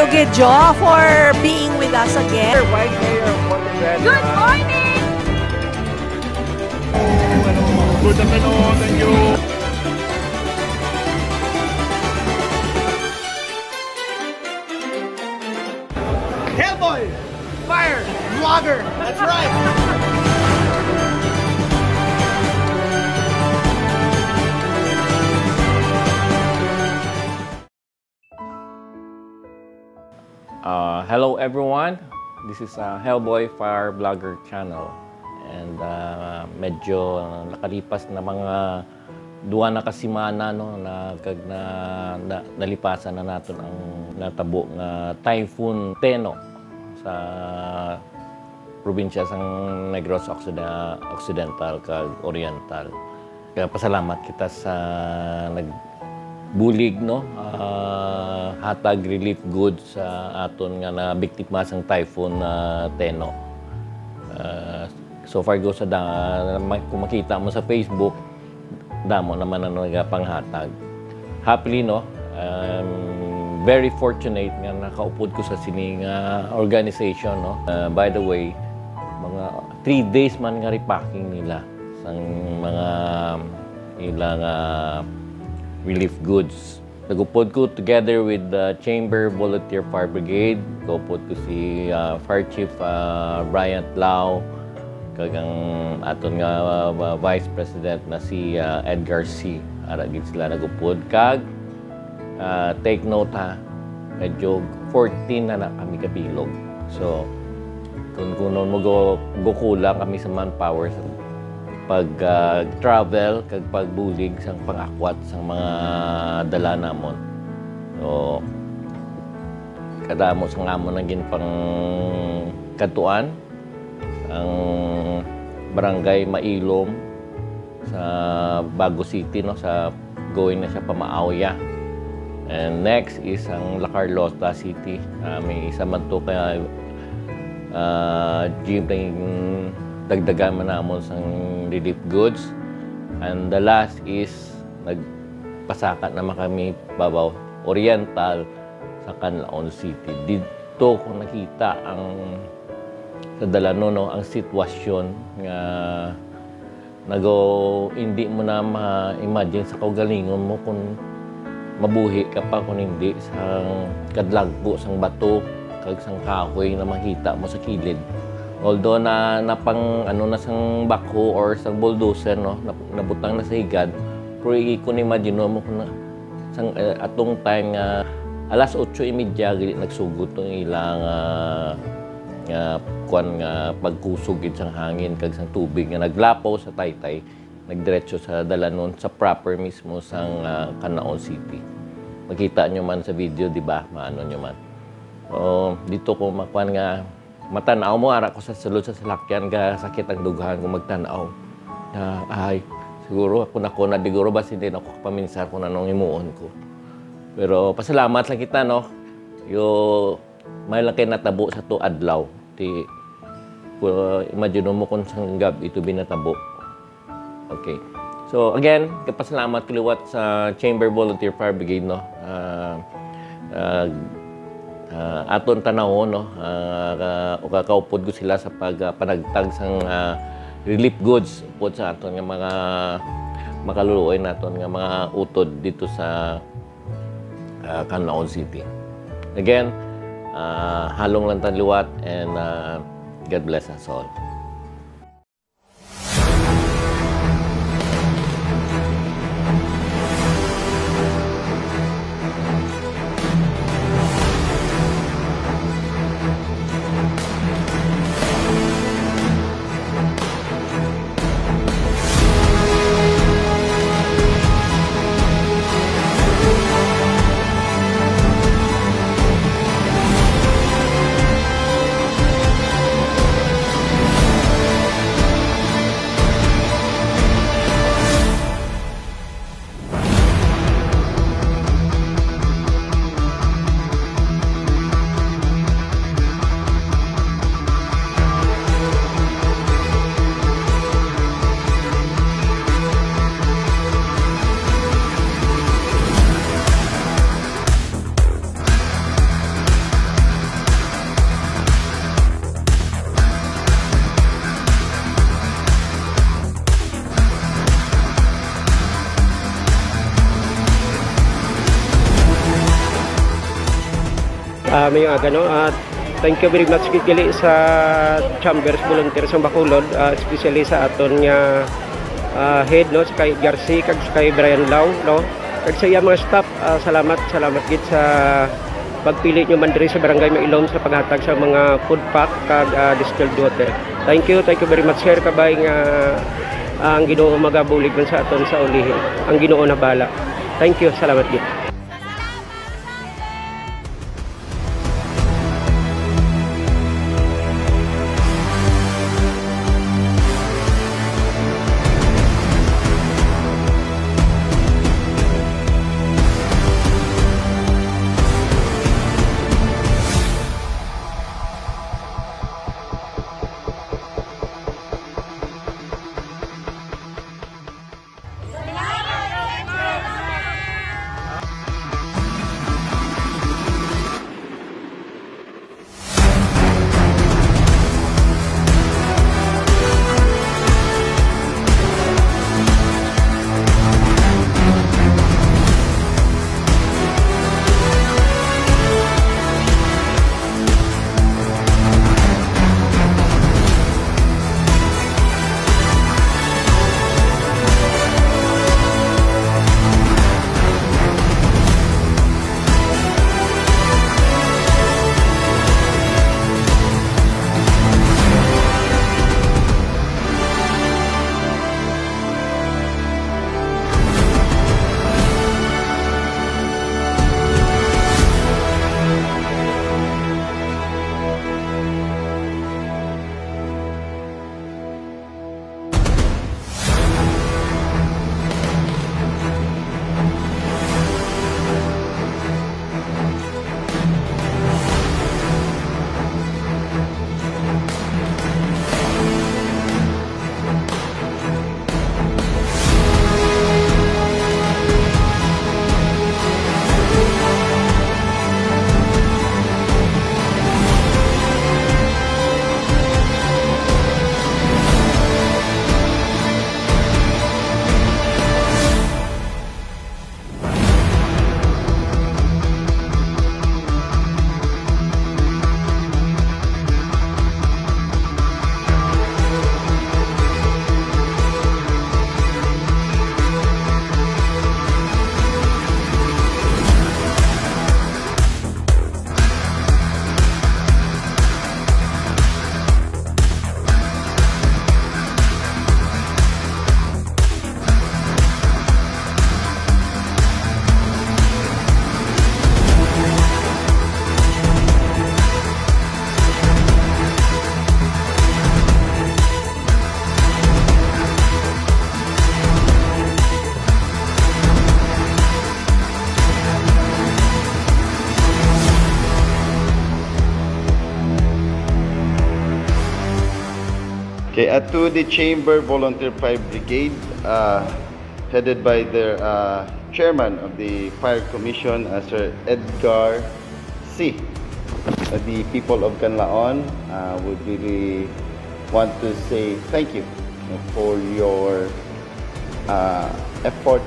you, Gidjo, for being with us again. Vice Mayor of Pontevedra. Good morning! Good afternoon, thank you. Hellboy! Fire! Vlogger! That's right! Hello everyone, this is Hellboy Fire Vlogger channel, and medyo nakalipas na mga duwa na kasimana no na nalipasan na naton ang natabo nga Typhoon Teno sa probinsya sang Negros Occidental kag Oriental. Kaya pasalamat kita sa bulig no hatag relief goods sa aton nga na biktima sang Typhoon Teno. So far go sa kung makita mo sa Facebook, damo naman ang nagapanghatag. Happily no, very fortunate nga nakaupod ko sa sining organization no. By the way, mga 3 days man nga repacking nila sang mga ilang relief goods. Nagupod ko together with the Chamber Volunteer Fire Brigade. Nagupod ko si Fire Chief Bryant Lau, kagang aton nga Vice President na si Edgar C. Aragid sila nagupod. Kag take note ha, medyo 14 na kami kabilog. So, kung mo go kulang kami sa manpower sa pag-travel, kag pagbulig sang pangakwat sang mga dala namon. So, kada mo sang amon naging pang katuan ang barangay Mailom sa Bago City no, sa going na siya Pamaawya. And next is ang La Carlota City. May isa man to kaya gym dagdagan man namon sang relief goods. And the last is nagpasakat naman kami babaw Oriental sa Canlaon City. Dito ko nakita ang sa Dalano no, ang sitwasyon nga hindi mo na ma-imagine sa kaugalingon mo kung mabuhi ka pa kung hindi sang kadlagpo sang bato kag sang kahoy na makita mo sa kilid. Although na pang na sang backhoe or sang bulldozer no, nabutang na sa higad, pero kung imagine mo kung sang atong time nga alas 8:30 gili nagsugot tong ilang kuan nga pagkusog sang hangin kag sang tubig nga naglapaw sa Taytay, nagdiretso sa Dalanon sa proper mismo sang Canlaon City. Makita nyo man sa video, di ba? Maano nyo man. Dito ko makuan nga matanaw mo, ara ko sa sulod sa salakyan, ka sakit ang dugahan kung magtanaw. Ay, siguro ako na diguro ba hindi na ako kapaminsar kung anong imuon ko. Pero pasalamat lang kita, no? May lang kayo natabo sa to adlaw. Imagine mo kung sang gab ito binatabo. Okay. So again, kapasalamat kaliwat sa Chamber Volunteer Fire Brigade, no? Aton tanaw no, kakaupod ko sila sa panagtag sang relief goods upod sa aton nga mga makaluluoy naton nga mga utod dito sa Canlaon City. Again, halong lang taliwat, and God bless us all. May no? At thank you very much gali sa Chambers Volunteers sa Bacolod, especially sa aton nga head no, sa kay Garcia kag sa kay Brian Lau no. Kag sa iya mga staff, salamat gid sa pagpili nyo man diri sa Barangay Mailom sa paghatag sa mga food pack kag distilled water. Thank you very much sir kabay nga ang Ginoo magabulig man sa aton sa ulihin. Ang Ginoo na bala. Thank you, salamat gid. Okay, to the Chamber Volunteer Fire Brigade, headed by their chairman of the Fire Commission, Sir Edgar C. The people of Canlaon would really want to say thank you for your effort,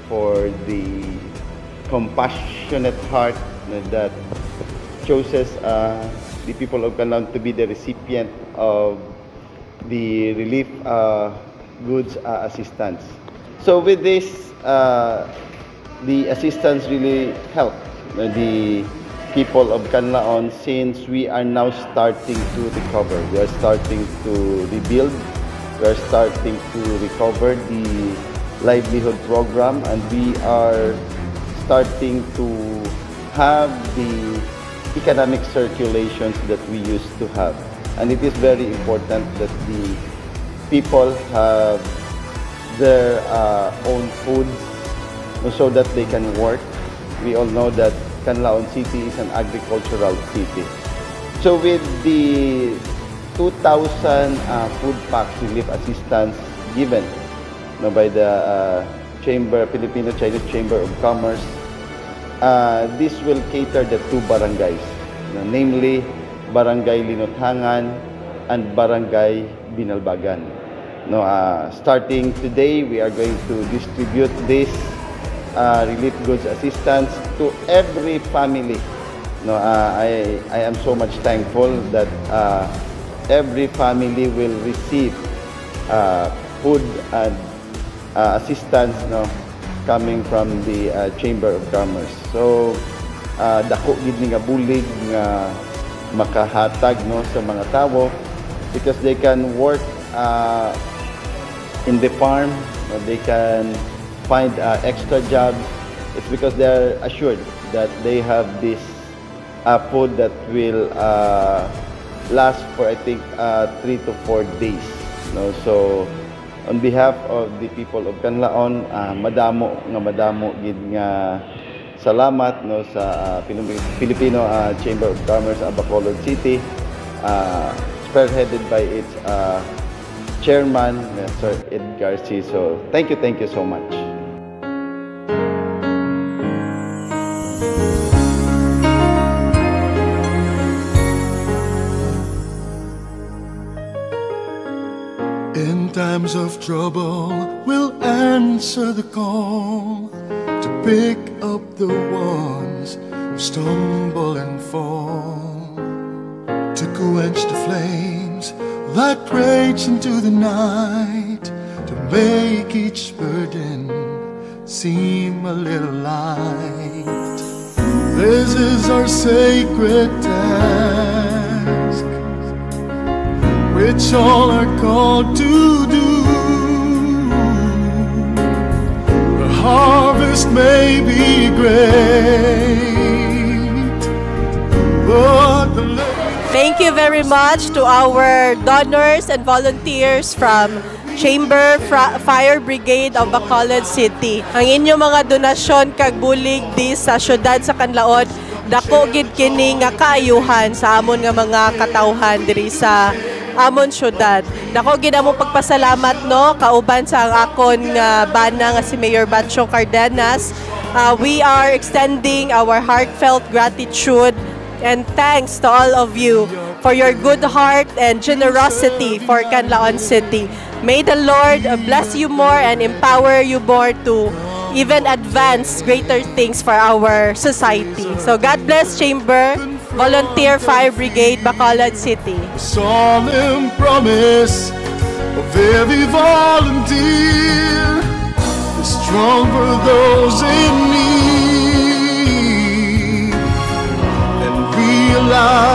for the compassionate heart that chooses the people of Canlaon to be the recipient of the relief goods assistance. So with this, the assistance really helped the people of Canlaon, since we are now starting to recover. We are starting to rebuild. We are starting to recover the livelihood program, and we are starting to have the economic circulations that we used to have. And it is very important that the people have their own foods so that they can work. We all know that Canlaon City is an agricultural city. So with the 2,000 food packs relief assistance given by the Filipino-Chinese Chamber of Commerce, this will cater the two barangays, namely Barangay Linothangan and Barangay Binalbagan. Starting today, we are going to distribute this relief goods assistance to every family No, I am so much thankful that every family will receive food and assistance, no, coming from the Chamber of Commerce. So dako gid ni nga bulig nga makahatag, no, sa mga tawo because they can work in the farm, they can find extra jobs. It's because they are assured that they have this food that will last for, I think, 3 to 4 days. No? So, on behalf of the people of Canlaon, madamo gid nga salamat, no, sa Filipino Chamber of Commerce Bacolod City, spearheaded by its chairman, Sir Ed Garcia. So, thank you so much. In times of trouble, we'll answer the call to pick up the ones who stumble and fall, to quench the flames that rage into the night, to make each burden seem a little light. This is our sacred task, which all are called to do. The harvest may be great, but the Thank you very much to our donors and volunteers from Chamber Fire Brigade of Bacolod City. Ang inyong mga donasyon kag bulig di sa syudad sa Canlaon, dako gid kini nga kaayuhan sa amon nga mga katawhan diri sa amon syudad. Dako gid among pagpasalamat, no, kauban sa ang akon nga bana nga si Mayor Batcho Cardenas. We are extending our heartfelt gratitude and thanks to all of you for your good heart and generosity for Canlaon City. May the Lord bless you more and empower you more to even advance greater things for our society. So God bless Chamber, Volunteer Fire Brigade, Bacolod City. The solemn promise of every volunteer is strong for those in need, and realize